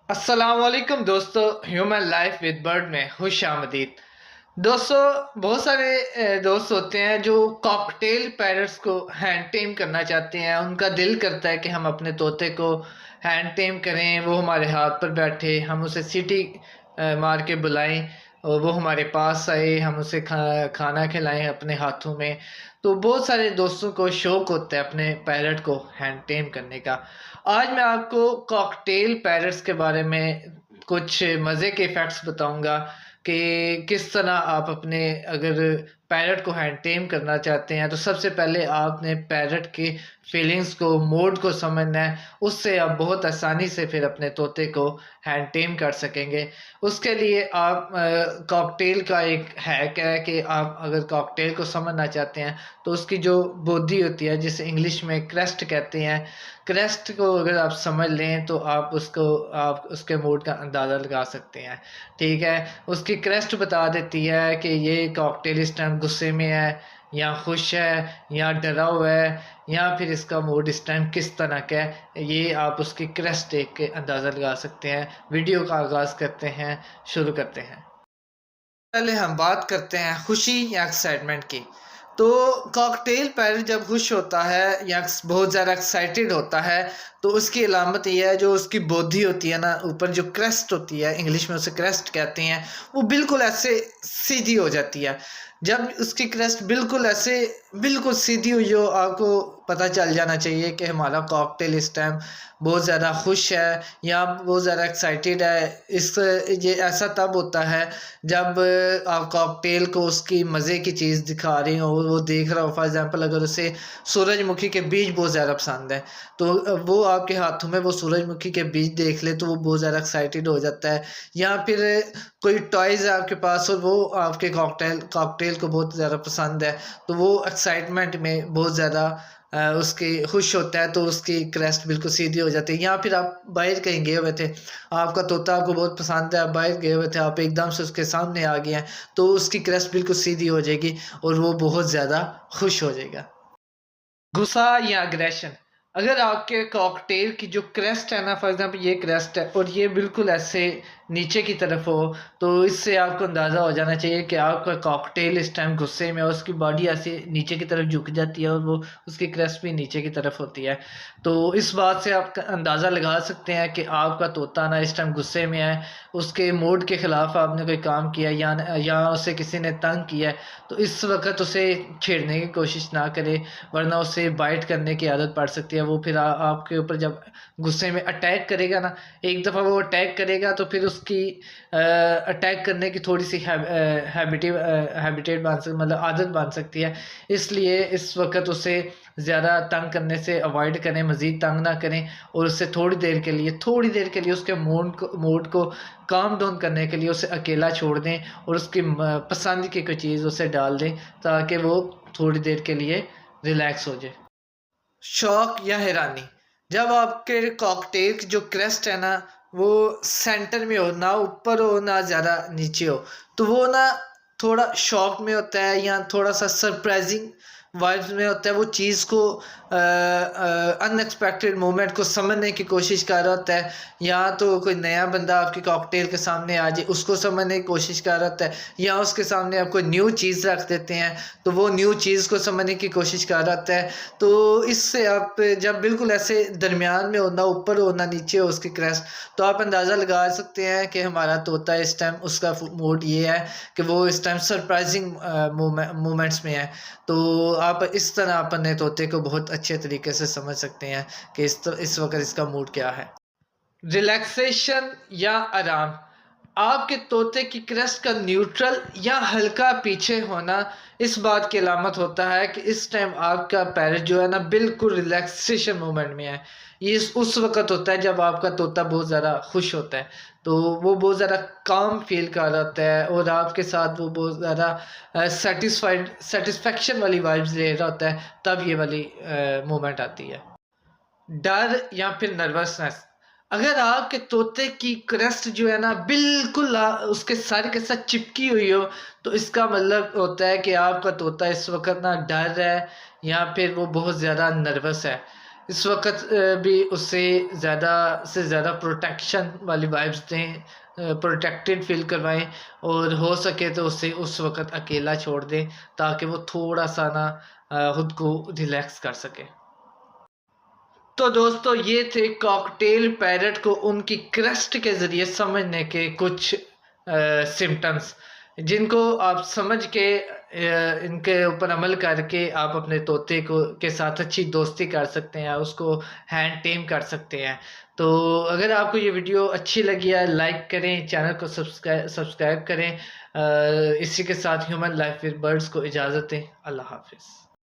अस्सलामुअलैकुम दोस्तों, human life with bird में खुश आमदीद। दोस्तों, बहुत सारे दोस्त होते हैं जो कॉकटेल पैरट्स को हैंड टेम करना चाहते हैं। उनका दिल करता है कि हम अपने तोते को हैंड टेम करें, वो हमारे हाथ पर बैठे, हम उसे सीटी मार के बुलाएं और वो हमारे पास आए, हम उसे खाना खिलाएं अपने हाथों में। तो बहुत सारे दोस्तों को शौक होता है अपने पैरट को हैंड टेम करने का। आज मैं आपको कॉकटेल पैरट्स के बारे में कुछ मज़े के फैक्ट्स बताऊंगा कि किस तरह आप अपने अगर पैरट को हैंड टेम करना चाहते हैं तो सबसे पहले आपने पैरट की फीलिंग्स को, मूड को समझना है। उससे आप बहुत आसानी से फिर अपने तोते को हैंड टेम कर सकेंगे। उसके लिए आप कॉकटेल का एक हैक है कि आप अगर कॉकटेल को समझना चाहते हैं तो उसकी जो बॉडी होती है, जिसे इंग्लिश में क्रेस्ट कहते हैं, क्रेस्ट को अगर आप समझ लें तो आप उसके मूड का अंदाज़ा लगा सकते हैं। ठीक है, उसकी क्रेस्ट बता देती है कि ये कॉकटेल इस टाइम गुस्से में है या खुश है या डरा हुआ है या फिर इसका मूड इस टाइम किस तरह का है। ये आप उसकी क्रेस्ट देख के अंदाज़ा लगा सकते हैं। वीडियो का आगाज़ करते हैं, शुरू करते हैं। पहले हम बात करते हैं खुशी या एक्साइटमेंट की। तो कॉकटेल पैरट जब खुश होता है या बहुत ज़्यादा एक्साइटेड होता है तो उसकी अलामत ये है, जो उसकी बॉडी होती है ना, ऊपर जो क्रेस्ट होती है, इंग्लिश में उसे क्रेस्ट कहते हैं, वो बिल्कुल ऐसे सीधी हो जाती है। जब उसकी क्रेस्ट बिल्कुल ऐसे बिल्कुल सीधी हुई हो, आपको पता चल जाना चाहिए कि हमारा कॉकटेल इस टाइम बहुत ज़्यादा खुश है या बहुत ज़्यादा एक्साइटेड है। ये ऐसा तब होता है जब आप कॉकटेल को उसकी मज़े की चीज़ दिखा रही हो, वो देख रहा हो। फॉर एग्ज़ाम्पल, अगर उसे सूरजमुखी के बीज बहुत ज़्यादा पसंद है तो वो आपके हाथों में वो सूरजमुखी के बीज देख ले तो वो बहुत ज़्यादा एक्साइटेड हो जाता है। या फिर कोई टॉयज़ है आपके पास और वो आपके कॉकटेल को बहुत ज़्यादा पसंद है तो वो एक्साइटमेंट में बहुत ज़्यादा उसकी खुश होता है, तो उसकी क्रेस्ट बिल्कुल सीधी हो जाती है। या फिर आप बाहर कहीं गए हुए थे, आपका तोता आपको बहुत पसंद है, आप बाहर गए हुए थे, आप एकदम से उसके सामने आ गए हैं तो उसकी क्रेस्ट बिल्कुल सीधी हो जाएगी और वो बहुत ज़्यादा खुश हो जाएगा। गुस्सा या अग्रेशन। अगर आपके कॉकटेल की जो क्रेस्ट है ना, फॉर एग्जांपल ये क्रेस्ट है और ये बिल्कुल ऐसे नीचे की तरफ हो, तो इससे आपको अंदाज़ा हो जाना चाहिए कि आपका कॉकटेल इस टाइम गुस्से में है। उसकी बॉडी ऐसे नीचे की तरफ झुक जाती है और वो उसकी क्रेस्ट भी नीचे की तरफ होती है। तो इस बात से आप अंदाज़ा लगा सकते हैं कि आपका तोता ना इस टाइम गुस्से में है, उसके मूड के ख़िलाफ़ आपने कोई काम किया या उसे किसी ने तंग किया है। तो इस वक्त उसे छेड़ने की कोशिश ना करें, वरना उसे बाइट करने की आदत पड़ सकती है। वो फिर आपके ऊपर जब गुस्से में अटैक करेगा ना, एक दफ़ा वो अटैक करेगा तो फिर उसकी अटैक करने की थोड़ी सी हैबिटेट बन सकती, मतलब आदत बन सकती है। इसलिए इस वक्त उसे ज़्यादा तंग करने से अवॉइड करें, मज़ीद तंग ना करें और उससे थोड़ी देर के लिए उसके मूड को काम डाउन करने के लिए उसे अकेला छोड़ दें और उसकी पसंद की कोई चीज़ उसे डाल दें ताकि वो थोड़ी देर के लिए रिलैक्स हो जाए। शौक या हैरानी। जब आपके कॉकटेल की जो क्रेस्ट है ना, वो सेंटर में हो, ना ऊपर हो ना ज़्यादा नीचे हो, तो वो ना थोड़ा शॉक में होता है या थोड़ा सा सरप्राइजिंग वाइब्स में होता है। वो चीज़ को अनएक्सपेक्टेड मोमेंट को समझने की कोशिश कर रहा होता है। या तो कोई नया बंदा आपके कॉकटेल के सामने आ जाए, उसको समझने की कोशिश कर रहा होता है, या उसके सामने आप कोई न्यू चीज़ रख देते हैं तो वो न्यू चीज़ को समझने की कोशिश कर रहा होता है। तो इससे आप जब बिल्कुल ऐसे दरमियान में हो, ना ऊपर हो ना नीचे हो उसकी क्रेस्ट, तो आप अंदाज़ा लगा सकते हैं कि हमारा तोता इस टाइम उसका मूड ये है कि वो इस टाइम सरप्राइजिंग मोमेंट्स में है। तो आप इस तरह अपने तोते को बहुत अच्छे तरीके से समझ सकते हैं कि इस वक्त इसका मूड क्या है। रिलैक्सेशन या आराम। आपके तोते की क्रेस्ट का न्यूट्रल या हल्का पीछे होना इस बात की अलामत होता है कि इस टाइम आपका पैरट जो है ना बिल्कुल रिलैक्सेशन मोमेंट में है। ये उस वक्त होता है जब आपका तोता बहुत ज़्यादा खुश होता है, तो वो बहुत ज़्यादा काम फील कर रहा होता है और आपके साथ वो बहुत ज़्यादा सेटिस्फेक्शन वाली वाइब्स ले रहा होता है, तब ये वाली मोमेंट आती है। डर या फिर नर्वसनेस। अगर आपके तोते की क्रेस्ट जो है ना बिल्कुल उसके सर के साथ चिपकी हुई हो, तो इसका मतलब होता है कि आपका तोता इस वक्त ना डर है या फिर वो बहुत ज़्यादा नर्वस है। इस वक्त भी उससे ज़्यादा से ज़्यादा प्रोटेक्शन वाली वाइब्स दें, प्रोटेक्टेड फील करवाएं, और हो सके तो उसे उस वक्त अकेला छोड़ दें ताकि वो थोड़ा सा ना खुद को रिलैक्स कर सके। तो दोस्तों ये थे कॉकटेल पैरट को उनकी क्रस्ट के ज़रिए समझने के कुछ सिम्टम्स, जिनको आप समझ के इनके ऊपर अमल करके आप अपने तोते को के साथ अच्छी दोस्ती कर सकते हैं, उसको हैंड टेम कर सकते हैं। तो अगर आपको ये वीडियो अच्छी लगी है, लाइक करें, चैनल को सब्सक्राइब करें। इसी के साथ ह्यूमन लाइफ विद बर्ड्स को इजाज़त दें। अल्लाह हाफिज़।